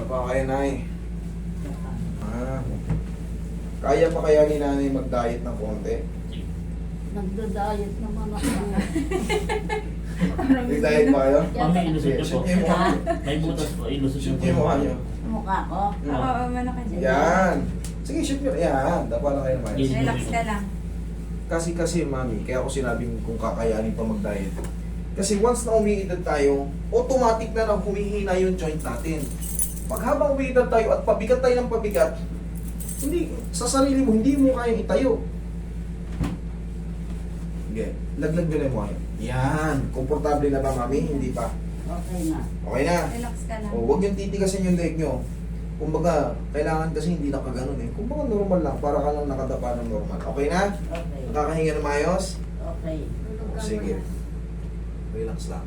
pa kaya, Nay? Ah. Kaya pa kaya ni Nanay mag-diet ng konti? Nagda-diet naman ako. Nag-diet pa kayo? Mami, ilusot niyo po. Shoot niyo yung mukha. May butas po, ilusot niyo Shoot po. niyo yung mukha niyo. Mukha ko. Oo, mano ka dyan. Yan. Sige, shoot niyo. Yan. Dapa lang kayo naman. Yes. Relax ka lang. Kasi, Mami, kaya ako sinabing kung kakayanin pa mag-diet. Kasi once na umiidad tayo, automatic na lang humihina yung joint natin. Pag habang umiidad tayo at pabigat tayo ng pabigat, hindi, sa sarili mo, hindi mo kayang itayo. Sige, laglag nyo na yung mukha. Yan. Komportable na ba, Mami? Hindi pa. Okay na. Okay na. Relax ka lang. O, huwag yung titigasin yung leg nyo. Kumbaga, kailangan kasi hindi nakaganon eh. Kumbaga normal lang, para ka lang nakadapa ng normal. Okay na? Okay. Nakakahinga na maayos? Okay. O, sige. Relax lang.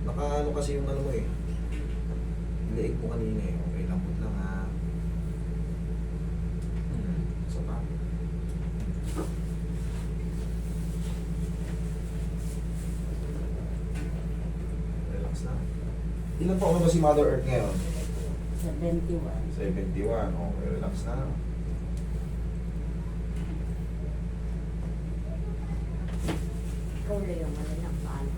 Nakaano kasi yung ano mo eh. Leeg mo kanina eh. Okay, lambot lang ha. Isa pa. Relax lang. Ilan pa ba si Mother Earth ngayon? 71. 71. Okay, relax na. Ikaw na yung malalang pala.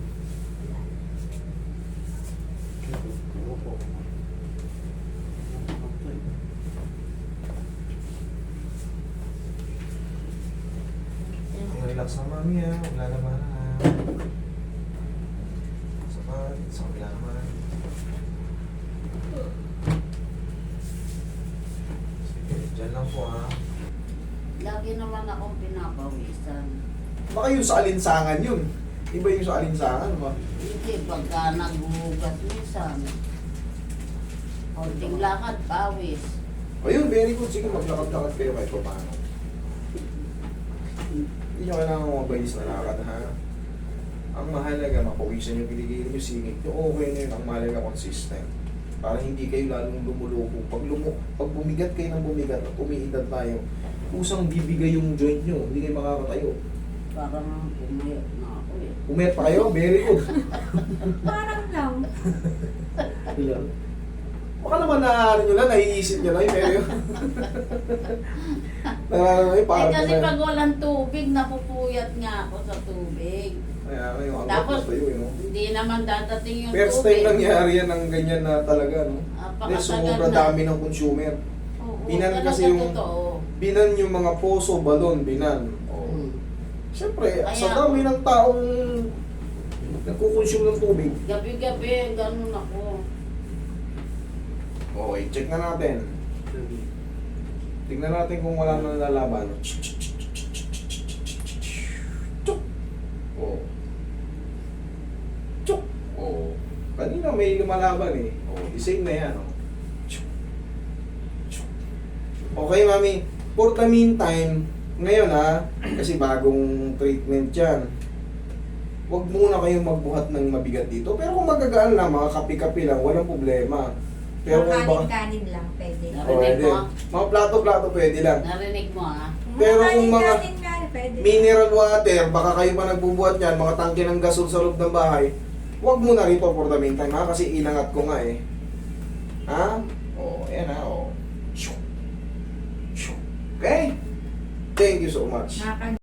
Okay, relax na mami ha. Wala naman ha. Sapat. Sa kabila naman. Sige, dyan lang po ha. Lagi naman akong pinapawisan. Baka yung sa alinsangan yun. Iba yung sa alinsangan ba? Hindi, pagka naghuhugas minsan. Konting lakad, pawis. Ayun, very good. Sige, maglakad-lakad kayo kahit pa paano. Hindi nyo kailangan mabayis na lakad ha. Ang mahalaga, mapawisan yung piligilin nyo, singit nyo, okay na yun. Ang mahalaga, consistent. Para hindi kayo lalong lumulupo. Pag bumigat kayo ng bumigat at umiidad tayo, kusang bibigay yung joint nyo, hindi kayo makakatayo. Parang pumayat na ako eh. Umayat pa kayo? Very good. Parang lang. Ilan? Baka naman na ano nyo lang, naiisip nyo lang yung pero yun. Eh kasi pag walang tubig, napupuyat nga ako sa tubig. Kaya ano yung Tapos, tayo, you know? hindi naman dadating yung First tubig. time nangyari yan ng ganyan na talaga, no? Hindi, Napakatagal sumobra na. dami ng consumer. Oo, Binan talaga kasi yung- totoo. Binan yung mga poso, balon, binan. Oh. Hmm. Siyempre, Kaya- sa dami ng taong nagkukonsume ng tubig. Gabi-gabi, ganun ako. Okay, check na natin. Tingnan natin kung wala nang lalaban. Chuk! Oh. Chuk! Oh. Kanina may lumalaban eh. Oh, the same na yan. Oh. Chuk! Chuk! Okay, mami. For the meantime, ngayon ha, kasi bagong treatment yan. Huwag muna kayong magbuhat ng mabigat dito. Pero kung magagaan lang, mga kapi-kapi lang, walang problema. Pero kung baka... Kanin-kanin lang, pwede. Narinig mo? Mga plato-plato pwede lang. Narinig mo ah. Pero kung mga Kanin-kanin, pwede. mineral water, baka kayo pa nagbubuhat yan, mga tangke ng gasol sa loob ng bahay, huwag mo na rito for the meantime ha, kasi inangat ko nga eh. Ha? O, ayan ha, o. Okay? Thank you so much. Nakaka-